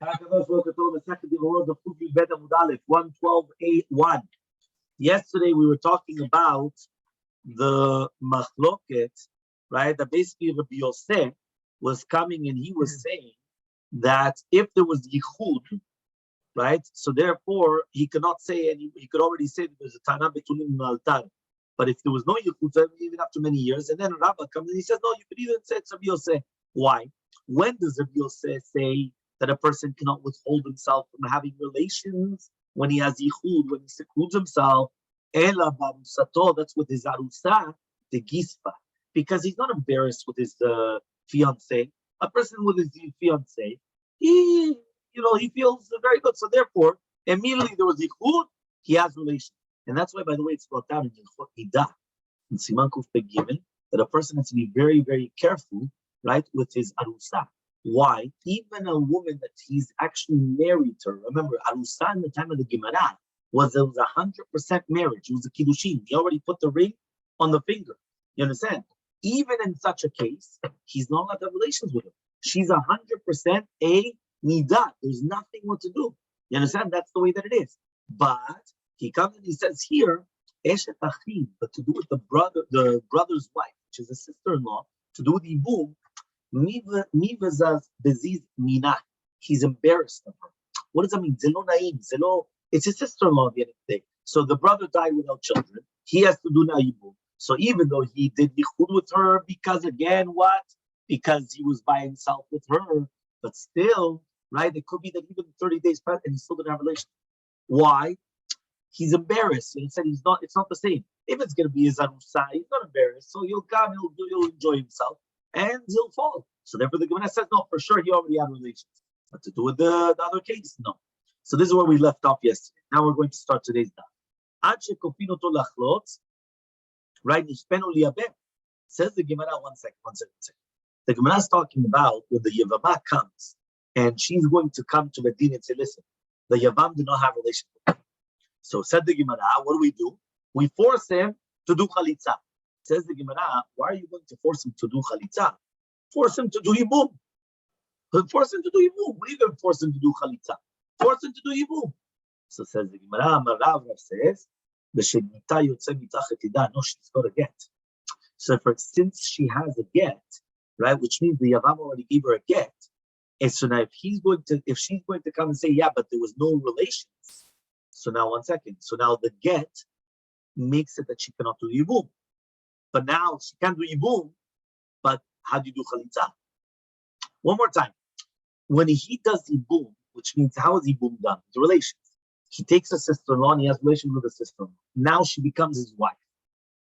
Masechet Yevamot Daf 112a1. Yesterday we were talking about the machloket, right? That basically Rabbi Yosef was coming and he was saying that if there was yichud, right? So therefore he cannot say, and he could already say that there's a tana betulim altar. But if there was no yichud, even after many years, and then Rabbi comes and he says, no, you could even say it's Rabbi Yosef. Why? When does Rabbi Yosef say that a person cannot withhold himself from having relations when he has yichud, when he secludes himself? Ela b'arusato, that's with his arusa, the gispa, because he's not embarrassed with his fiance. A person with his fiance, he feels very good. So therefore, immediately there was yichud, he has relations, and that's why, by the way, it's brought down in Yilchot Ida, in Siman Kuf Pei Gimel, that a person has to be very, very careful, right, with his arusa. Why? Even a woman that he's actually married to, remember, arusa in the time of the Gemara was 100% marriage. It was a kiddushin. He already put the ring on the finger. You understand? Even in such a case, he's not allowed to have relations with her. She's 100% a nidah. There's nothing what to do. You understand? That's the way that it is. But he comes and he says here, eshet achim, but to do with the brother's wife, which is a sister-in-law, to do with the ibum, mi vezaz beziz mina. He's embarrassed of her. What does that mean? Zelo naim, zelo. It's his sister-in-law at the end of the day. So the brother died without children. He has to do naibum. So even though he did yichud with her, because again, what? Because he was by himself with her, but still, right? It could be that even 30 days passed and he still didn't have a relationship. Why? He's embarrassed. He said he's not. It's not the same. If it's going to be his arusa, he's not embarrassed. So he'll come, he'll enjoy himself, and he'll fall. So therefore, the Gemara says no, for sure he already had relations. But to do with the other case, no. So this is where we left off yesterday. Now we're going to start today's daf. Right? Says the Gemara, one second. The Gemara is talking about when the Yevamah comes, and she's going to come to Medina and say, listen, the Yavam did not have relations with her. So said the Gemara, what do? We force him to do chalitza. Says the Gemara, why are you going to force him to do chalitza? Force him to do yibum. Force him to do yibum. What are you going to force him to do chalitza? Force him to do yibum. So says the Gemara, Rav says, no, she's got a get. So since she has a get, right, which means the Yavam already gave her a get, and so now if she's going to come and say, yeah, but there was no relations. So now, one second. So now the get makes it that she cannot do yibum. But now she can do yibum, but how do you do chalitza? One more time. When he does yibum, which means how is yibum done? The relations. He takes a sister-in-law and he has relations with a sister-in-law. Now she becomes his wife.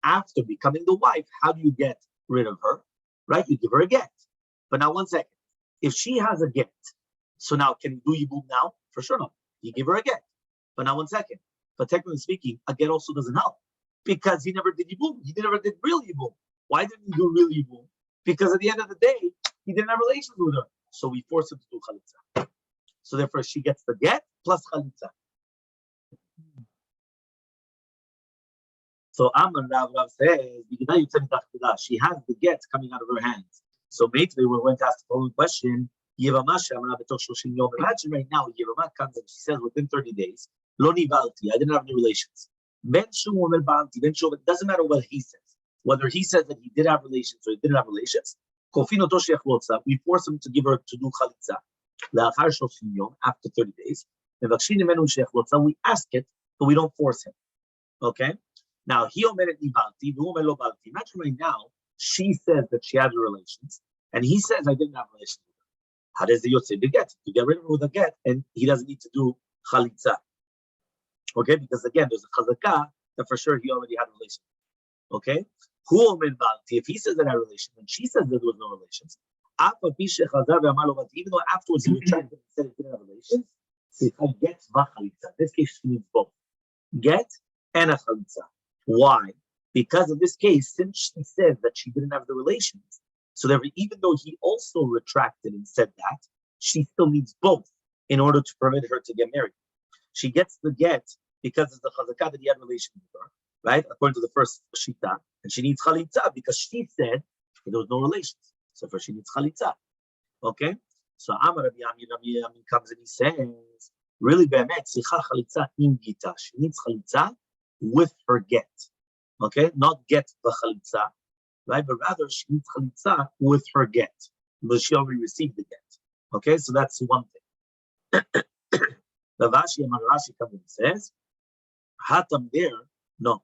After becoming the wife, how do you get rid of her? Right? You give her a get. But now, one second. If she has a get, so now can you do yibum now? For sure not. You give her a get. But now, one second. But technically speaking, a get also doesn't help because he never did yibum. He never did real yibum. Why didn't he do real yibum? Because at the end of the day, he didn't have relations with her. So we force him to do chalitza. So therefore, she gets the get plus chalitza. So Amman Rav says, she has the get coming out of her hands. So basically, we're going to ask the following question. Imagine right now, Yevamah comes and she says within 30 days, Lo nivalti, I didn't have any relations. It doesn't matter what he says. Whether he says that he did have relations or he didn't have relations, we force him to give her to do chalitza. After 30 days. We ask it, but we don't force him. Okay? Now, imagine right now, she says that she has relations, and he says, I didn't have relations with her. How does the Yosef get? To get rid of her with a get, and he doesn't need to do chalitza. Okay? Because again, there's a chazakah that for sure he already had relations. Okay? If he says that I had relations, and she says that there was no relations, even though afterwards he retracted and said he didn't have relations, he gets chalitza. In this case, she needs both. Get and a chalitza. Why? Because in this case, since she said that she didn't have the relations, so that even though he also retracted and said that, she still needs both in order to permit her to get married. She gets the get because it's the chazakah that he had relations with her, right? According to the first shita, and she needs chalitza because she said there was no relations. So first she needs chalitza. Okay? So Amar Rabbi Ami comes and he says, really, be'emet, sicha chalitza in gita. She needs chalitza with her get. Okay, not get the chalitza, right? But rather she needs chalitza with her get, because she already received the get. Okay, so that's one thing. Ravashi and Rashi comes and says, hatam there, no.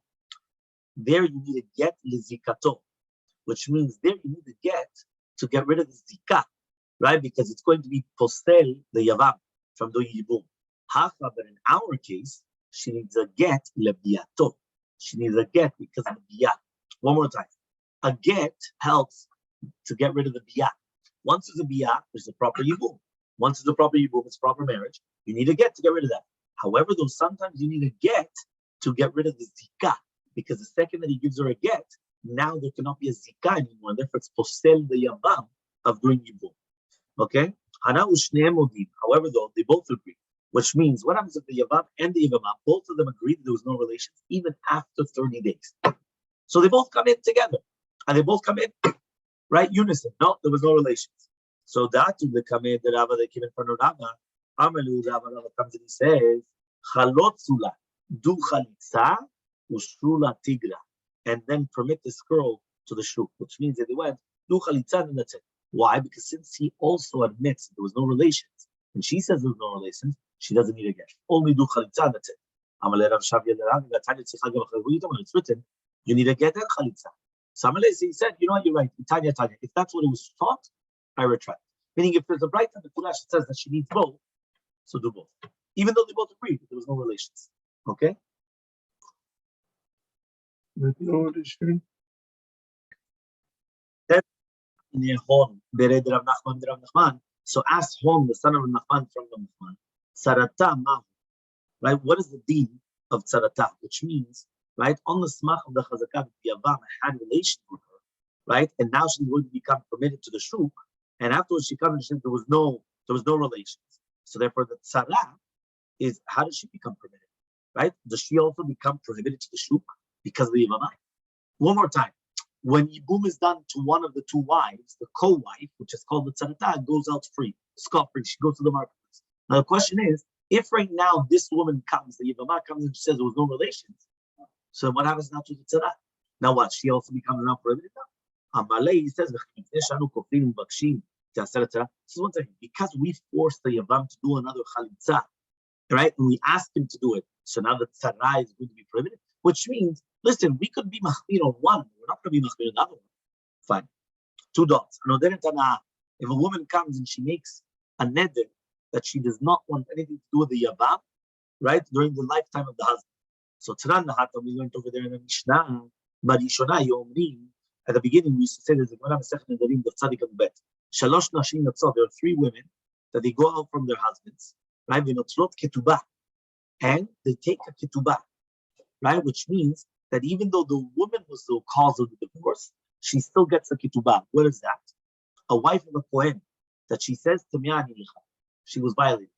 There you need a get lizikato, which means there you need a get to get rid of the zika, right? Because it's going to be postel the yavam from the yibum. Hacha, but in our case, she needs a get lebiato. She needs a get because of the biyah. One more time. A get helps to get rid of the biyah. Once there's a biyah, there's a proper yibum. Once there's a proper yibum, it's proper marriage. You need a get to get rid of that. However, though, sometimes you need a get to get rid of the zika, because the second that he gives her a get, now there cannot be a zika anymore, and therefore it's posel the yavam of doing yibum. Okay? However, though, they both agree, which means what happens if the yavam and the yevamah, both of them agreed that there was no relations even after 30 days? So they both come in together, and they both come in, right? Unison. No, there was no relations. So that they come in, the Rava, they came in front of Rava. Amalu, Rava comes and he says, Chalotzula, do chalitza, ushrula tigra, and then permit this girl to the shuk, which means that they went, do chalitza, and that's it. Why? Because since he also admits there was no relations, and she says there was no relations, she doesn't need a get. Only do chalitza, and that's it. Amaleh Rav Shavya Rav, it's written, you need a get and chalitza. So Amaleh, he said, you know what, you're right, Tanya. If that's what it was taught, I retract. Meaning, if there's a bright and the Kulash says that she needs both, so do both. Even though they both agree that there was no relations. Okay? With no relation. So ask Hon, the son of Nachman from the Nachman, Sarata Mahu, right? What is the deed of Sarata? Which means, right, on the smach of the Chazakah, Yavam had relations with her, right? And now she's going to become permitted to the shuk, and afterwards she comes and says there was no relations. So therefore the tzara is, how does she become permitted? Right? Does she also become prohibited to the shuk because of the Yevamah? One more time. When yibum is done to one of the two wives, the co-wife, which is called the tzarata, goes out free, scot-free. She goes to the marketplace. Now the question is, if right now this woman comes, the Yevamah comes and she says there was no relations, so what happens now to the tzara? Now what? She also becomes now prohibited now? Elmaleh, he says, so one second, because we forced the Yavam to do another chalitza, right? And we asked him to do it. So now the tzara is going to be prohibited, which means, listen, we could be machmir on one, we're not going to be machmir on the other one. Fine. Two dots. If a woman comes and she makes a neder that she does not want anything to do with the Yavam, right, during the lifetime of the husband. So Tran Nahata, we went over there in the Mishnah, Marishona Yomrim, at the beginning we used to say there's a Gemara Masechet Nedarim, the Tzadik and Bet. Shalosh Nashim Yatzah, there are three women that they go out from their husbands, right? V'notzlot ketubah, and they take a ketubah, right? Which means that even though the woman was the cause of the divorce, she still gets a ketubah. What is that? A wife of a kohen that she says Tamiani Licha, she was violated.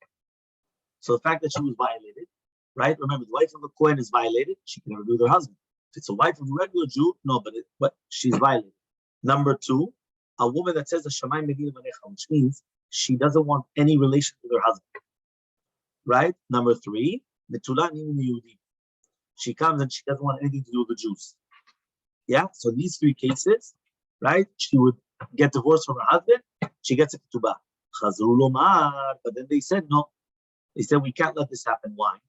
So the fact that she was violated, right? Remember, the wife of a kohen is violated; she can never be with her husband. If it's a wife of a regular Jew, no, but she's violated. Number two, a woman that says a Shamayim Medina Manecha, which means she doesn't want any relation with her husband. Right? Number three, she comes and she doesn't want anything to do with the Jews. Yeah? So these three cases, right? She would get divorced from her husband, she gets a ketubah. But then they said no. They said we can't let this happen. Why?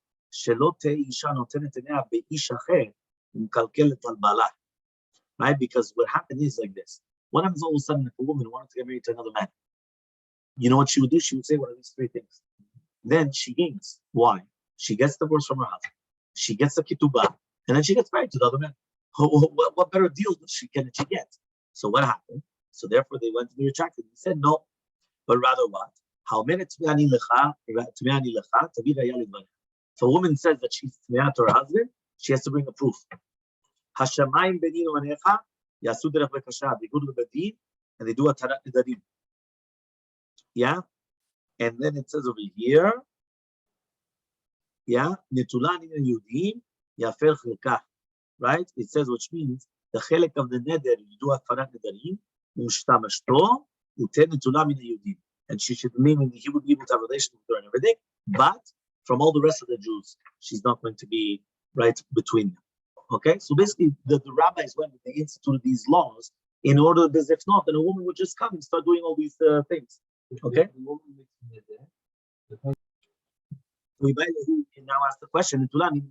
Right? Because what happened is like this. What happens all of a sudden if a woman wanted to get married to another man? You know what she would do? She would say one of these three things. Then she gains. Why? She gets divorced from her husband. She gets a ketubah, and then she gets married to the other man. What better deal can she get? So what happened? So therefore they went to be retracted. They said no, but rather what? If a woman says that she's tmeah to her husband, she has to bring a proof. Hashamayim beninu anecha yasu derech bekasha. They go to the bedin and they do a tarat nedarim. Yeah, and then it says over here, yeah, netulan in yudim yafer chelkah. Right? It says, which means the chelek of the neder you do a tarat nedarim u'shtamashto uten netulan in yudim. and she should mean he would be able to have a relationship with her and everything. But from all the rest of the Jews, she's not going to be right between them. Okay, so basically, the rabbis went and they instituted these laws in order, because if not, then a woman would just come and start doing all these things. Okay. We can now ask the question, what if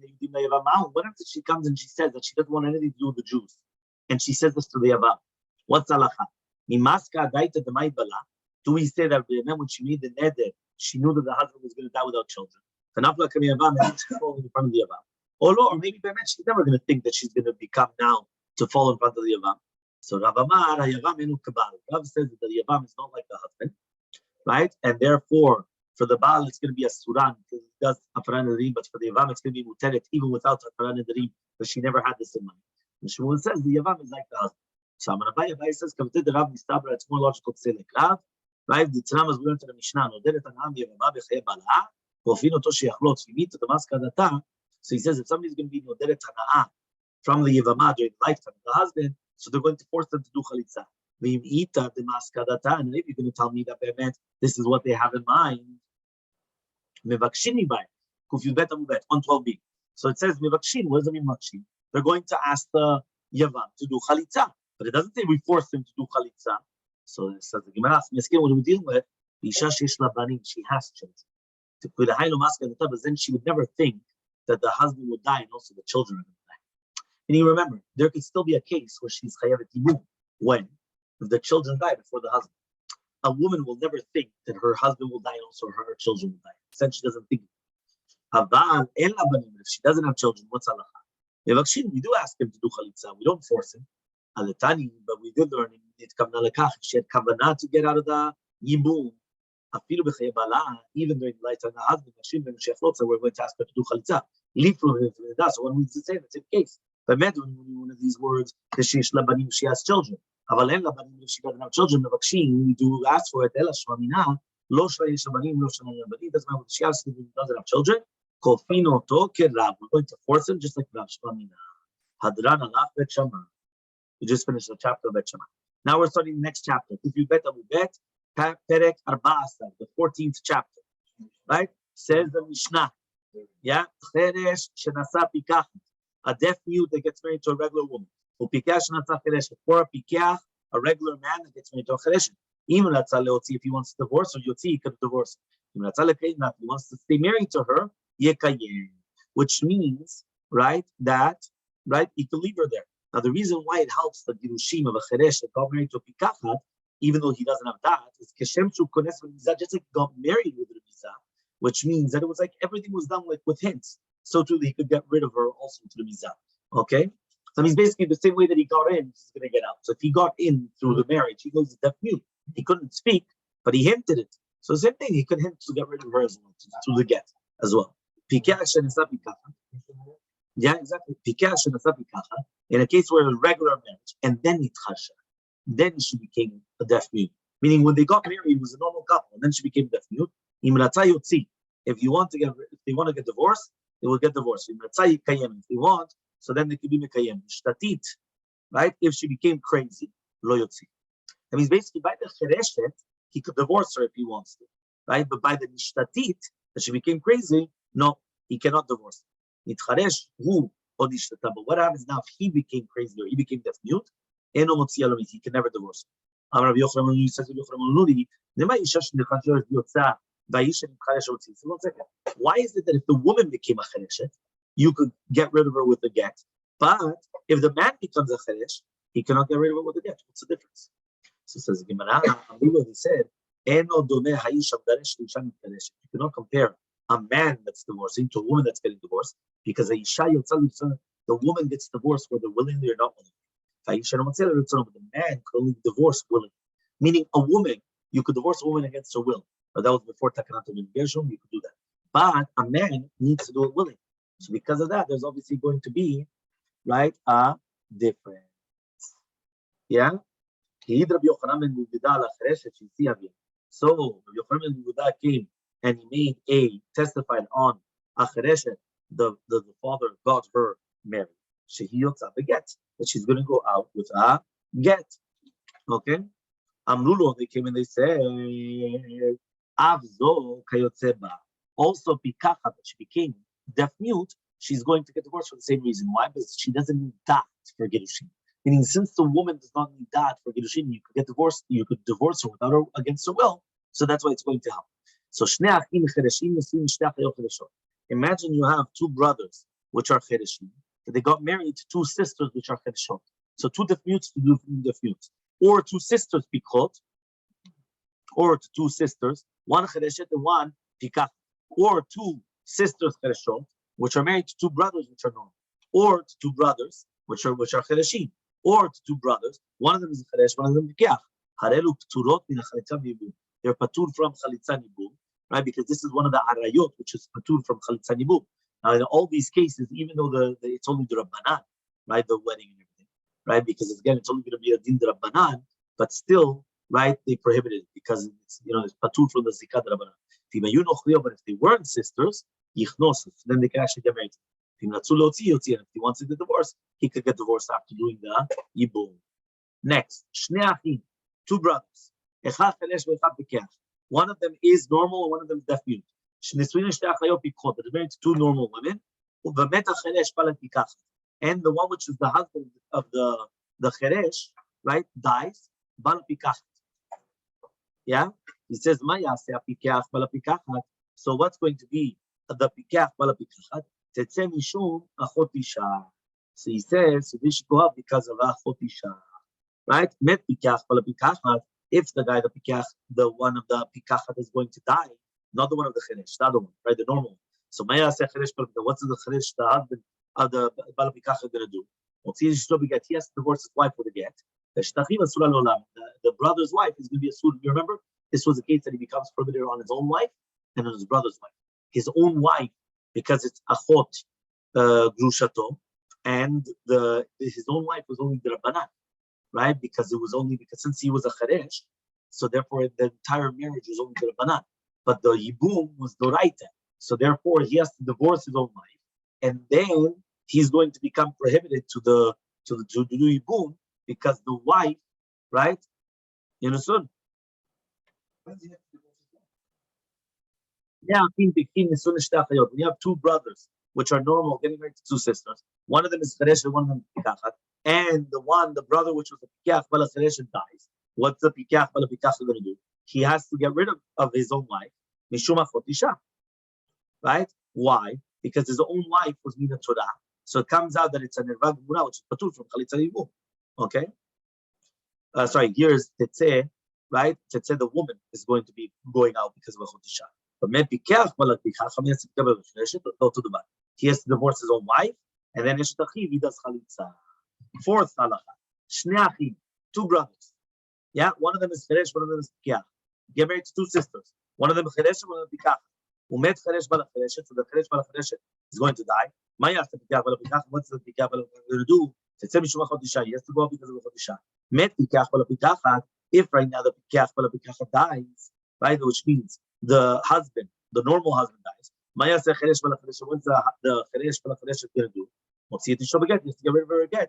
she comes and she says that she doesn't want anything to do with the Jews? And she says this to the Yavam. What's halacha? Do we say that when she made the neder, she knew that the husband was going to die without children? And she's falling in front of the Yavam. Or maybe she's never going to think that she's going to become now to fall in front of the Yavam. So Rav says that the Yavam is not like the husband, right? And therefore, for the Baal, it's going to be a Suran because it does Afaran Nadim, but for the Yavam, it's going to be Muteret even without Afaran Nadim because she never had this in mind. And Shmuel says the Yavam is like the husband. So Abai says, the Rav Nistabra, it's more logical to say like Rav, right? The Tzram, as we went to the Mishnah, Nodelet Anam Yevama Bechei Bala, Kofino Toshi Yachlot, Vimit to the Maskadata. So he says if somebody's going to be Nodelet Hana'ah from the Yevama during the lifetime of the husband, so they're going to force them to do Chalitza. And if you're going to tell me that this is what they have in mind, Mevakshin Kuf Yudbet Amubet on 12b. So it says Mevakshin. What does it mean Mevakshin? They're going to ask the Yavam to do Chalitza, but it doesn't say we force them to do Chalitza. So it says the Gemara, what do we deal with? She has children. To put a Hailo Maskadata, but then she would never think that the husband would die and also the children are going to die. And you remember, there could still be a case where she's Chayavet Yibum when if the children die before the husband. A woman will never think that her husband will die and also her children will die. Since she doesn't think it. If she doesn't have children, what's halacha? We do ask him to do chalitza. We don't force him. Alatani, but we did learn it if she had kavanah to get out of the yibum, even during the lifetime of the husband, we're going to ask her to do chalitza. So when we say that's the case. But one of these words, she has children. If she doesn't have children, we do ask for it. Doesn't matter what she has, doesn't have children. We're going to force him just like Rav Shmamina. We just finished the chapter of Bet Shema. Now we're starting the next chapter. If you bet, Perek Arba'asar, the 14th chapter, right? Says the Mishnah, yeah, Cheresh Shenasa Pikach, a deaf mute that gets married to a regular woman. For a Pikach, a regular man that gets married to a Cheresh. Even if he wants to divorce her, Yotzi, he could divorce her. If he wants to stay married to her, Yekayem, which means, right, that, right, he could leave her there. Now, the reason why it helps the Girushim of a Cheresh that got married to a Pikachat, even though he doesn't have that, is Keshem Shu Kones Miza, just like he got married with Miza, which means that it was like everything was done like with hints. So too, he could get rid of her also to the Miza. Okay? So he's basically the same way that he got in, he's going to get out. So if he got in through the marriage, he goes deaf mute. He couldn't speak, but he hinted it. So same thing, he could hint to get rid of her as well, through the get as well. Yeah, exactly. In a case where it was regular marriage, and then she became a deaf mute. Meaning when they got married, it was a normal couple, and then she became deaf mute. If you want to get, if they want to get divorced, they will get divorced. If they want, so then they could be mekayem. Shtatit, right? If she became crazy, lo yotzi. That means basically by the chereshet, he could divorce her if he wants to, right? But by the nishtatit, that she became crazy, no, he cannot divorce her. Nitcharesh hu or nishtata. But what happens now if he became crazy or he became deaf mute? Eno motzi alamit. He can never divorce her. Rabbi Yochanan says, why is it that if the woman became a chereshet, you could get rid of her with a get, but if the man becomes a cheresh, he cannot get rid of her with a get? What's the difference? So says Gemara, he said, you cannot compare a man that's divorcing to a woman that's getting divorced, because the woman gets divorced whether willingly or not willingly. But the man could only divorce willingly. Meaning a woman, you could divorce a woman against her will. But that was before Takanat Gershom, you could do that. But a man needs to do it willingly. So because of that, there's obviously going to be, right, a difference. Yeah? So Rabbi Yochanan ben Yehuda came and he made testified on a chereshet, the father got her married. Shehi yotza beget, that she's going to go out with a get. Okay? Amrulo, they came and they said, Avzo kayotzeba. Also, Pikacha, that she became deaf mute, she's going to get divorced for the same reason. Why? Because she doesn't need that for Gerushin. Meaning, since the woman does not need that for Gerushin, you could get divorced, you could divorce her without her against her will. So that's why it's going to help. So imagine you have two brothers which are Chereshim. They got married to two sisters which are Chereshot. So two deaf mutes to do deaf mutes. Or two sisters Pikot, or two sisters, one Chereshet and one Pikach. Or two sisters Chereshot, which are married to two brothers which are normal. Or to two brothers which are Chereshim. Or to two brothers, one of them is Cheresh, one of them is Pikach. Harelu Pturot min Chalitza V'Yibum. They're patur from Chalitza Nibum, right? Because this is one of the arayot, which is patur from Chalitza Nibum. Now, in all these cases, even though it's only the Rabbanan, right, the wedding and everything, right? Because again, it's only going to be a din Rabbanan, but still, right, they prohibited it because it's patur from the Zikah Rabbanan. But if they weren't sisters, then they can actually get married. And if he wants to get divorced, he could get divorced after doing the Yibum. Next, two brothers. One of them is normal and one of them is deaf mute. They're married to two normal women. And the one which is the husband of the Cheresh, right, dies. Yeah? He says, so what's going to be the pikach bala pikachat? So he says, so this should go up because of achot isha. Right? Met pikach bala pikachat. If the guy, the pikach, the one of the pikachat is going to die, not the one of the cheresh, the other one, right? The normal one. So Maya say cheresh bala pikachat. What's the cheresh, the husband of the bala pikachat going to do? He has to divorce his wife with a get. The brother's wife is going to be a suit. You remember? This was the case that he becomes prohibited on his own wife and on his brother's wife. His own wife, because it's achot grushato, and his own wife was only the Rabbanan, right? Because since he was a Cheresh, so therefore the entire marriage was only the Rabbanan. But the Yibum was the Raita. So therefore he has to divorce his own wife, and then he's going to become prohibited to do Yibum because the wife, right? You understand? Yeah, when you have two brothers which are normal getting married to two sisters, one of them is Cheresh and one of them is Pikachat, and the brother which was a Pikach Bala Cheresh dies. What's the Pikach Bala Pikachat going to do? He has to get rid of his own wife, Mishum Achot Isha. Right? Why? Because his own wife was Mina Torah. So it comes out that it's a Nervad Mura, which is Patur from Chalitza Yibum. Okay? Sorry, here's Tetzeh, right? Tetzeh, the woman, is going to be going out because of Achot Isha. But he has to divorce his own wife, and then he does chalitza. Fourth halacha, two brothers. Yeah, one of them is cheresh, one of them is pikach. Get married to two sisters. One of them is cheresh, one of them is pikach. Umet cheresh bala chereshet, so the cheresh bala chereshet is going to die. What's the pikach bala going to do? He has to go out because of achot isha. Met pikach bala pikachat. If right now the pikach bala pikachat dies, right, which means the husband, the normal husband dies. What's the cheresh bala chereshet going to do? He has to get rid of her again.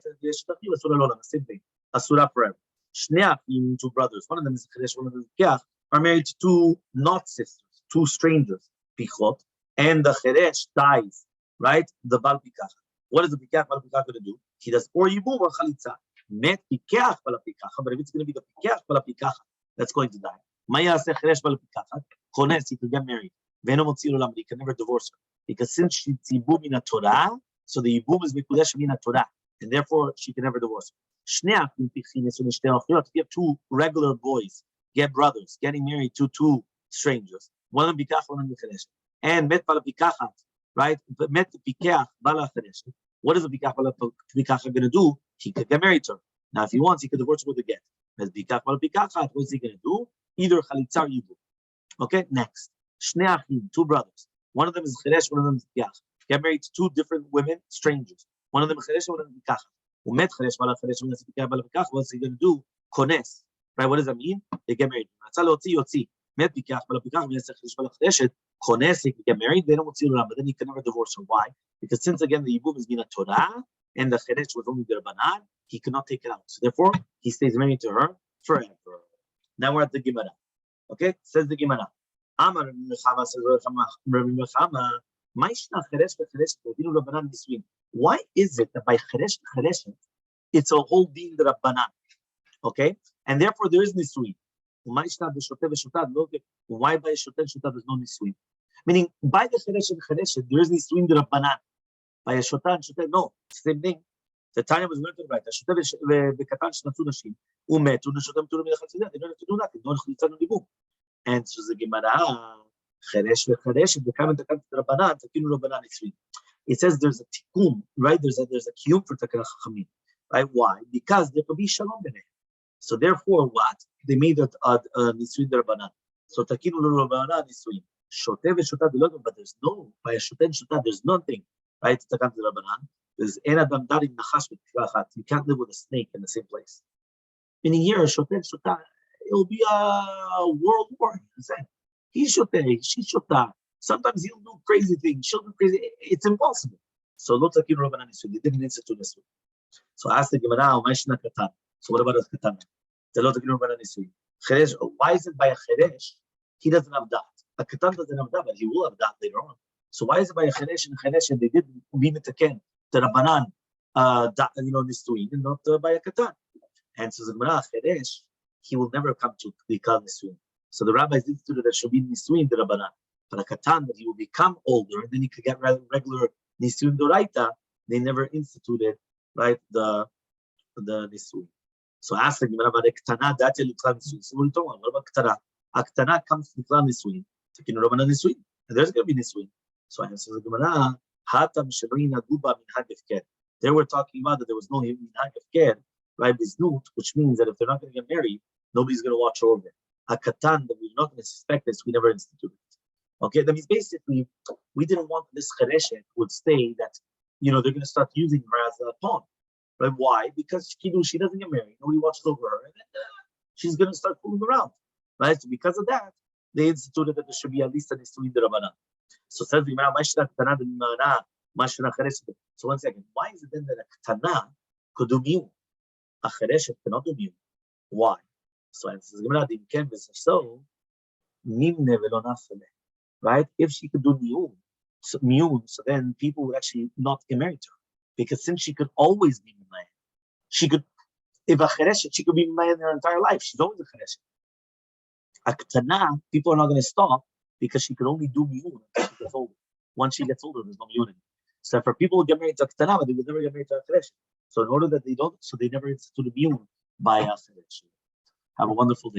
Same thing. Asura forever. Two brothers. One of them is cheresh, one of them is pikach, are married to two not sisters, two strangers, pichot, and the cheresh dies, right? The bal pikach. What is the pikach bal pikach going to do? He does or yibum or chalitza. Met pikach bal pikach, but if it's going to be the pikach bal pikach that's going to die. Maya se cheresh bal pikach. Kones, he could get married. Veno motzi olam, he can never divorce her because since she's yibum in a Torah, so the yibum is mikudesh in a Torah, and therefore she can never divorce her. If you have two regular boys, get brothers, getting married to two strangers, one of them pikach, one of them cheresh, and met bala pikachat, right? Met pikach bala cheresh. What is the pikach bala pikachat going to do? He could get married to her. Now, if he wants, he could divorce her with a get. As pikach bala pikachat, what is he going to do? Either chalitza or yibum. Okay, next. Two brothers. One of them is cheresh, one of them is pikach. Get married to two different women, strangers. One of them is cheresh, one of them is pikach. Umet cheresh bala cheresh, one of them is pikach bala pikach. What's he going to do? Kones. Right? What does that mean? They get married. Met pikach bala pikach. Cheresh bala cheresh. Kones, he can get married. They don't want to, but then he can never divorce her. Why? Because since again the yibum is being a Torah and the cheresh was only the Rabbanan, he cannot take it out. So therefore, he stays married to her forever. Now we're at the Gemara. Okay, says the Gemara. Amar Rabbi Mechama, says Rabbi Mechama, why is it that by cheresh chereshet it's a whole din the Rabbanan? Okay, and therefore there is nisuin. Why by shoteh shotah there's no nisuin? Meaning by the cheresh and chereshet there is nisuin the Rabbanan. By a shotah and shoteh, no, same thing. The Tanya was learned right. Shoteh v'katan shnatu nashim umetu neshotem turim milachatzidah. They don't have to do nothing. No chlitzah no libum. And so the Gemara, cheresh v'cheresh v'kam v'katan Rabbanan takinu Rabbanan nisuin. It says there's a tikkun, right? There's a kiyum for takana chachamim, right? Why? Because there could be shalom b'nei. So therefore, what they made it nisuin Rabbanan. So takinu Rabbanan nisuin. Shoteh v'shotah below, but there's no by a shoteh and shotah. There's nothing. Right, there's you can't live with a snake in the same place. Meaning here, shoteh, it will be a world war. He's shoteh, she's shotah. Sometimes he'll do crazy things. She'll do crazy. It's impossible. So look like in Rabbanan Nisui. They didn't institute this way. So ask the Gemara, katan. So what about a katan? The look like in Rabbanan Nisui. Why is it by a cheresh? He doesn't have that. A katan doesn't have that, but he will have that later on. So why is it by a cheresh and cheresh and they did be mitaken the Rabbanan, nisuin, and not by a katan? And so the Gemara cheresh, he will never come to be called nisuin. So the rabbis instituted that should be nisuin the Rabbanan, but a katan that he will become older and then he could get regular nisuin doraita. They never instituted right the nisuin. So ask the Gemara about a ketana that likla nisuin. So what about ketana? A ketana comes to likla nisuin. So can Rabbanan nisuin, and there's going to be nisuin. So I answer the Gemara, Hatam Sherina Guba Minhag Efker. They were talking about that there was no Minhag Efker, right? Biznut, which means that if they're not going to get married, nobody's going to watch over it. A katan that we're not going to suspect this, we never instituted it. Okay, that means basically we didn't want this chereshet would say that they're going to start using her as a pawn. Right? Why? Because she doesn't get married, nobody watches over her, and then she's going to start fooling around. Right? So because of that, they instituted that there should be at least an Nisuin de Rabbanan. So says the Gemara, so 1 second, why is it then that a Ketana could do miyun? A Chereshet cannot do miyun. Why? So answers the Gemara, so nimne velo nafele. Right? If she could do miyun, so then people would actually not get married to her. Because since she could always be mimayin, she could, if a Chereshet, she could be mimayin her entire life. She's always a Chereshet. A Ketana, people are not going to stop because she could only do miyun until she gets older. Once she gets older, there's no miyun anymore. So for people who get married to a Ketana, they would never get married to a Chereshet. So in order that they don't, so they never instituted miyun by a Chereshet. Have a wonderful day.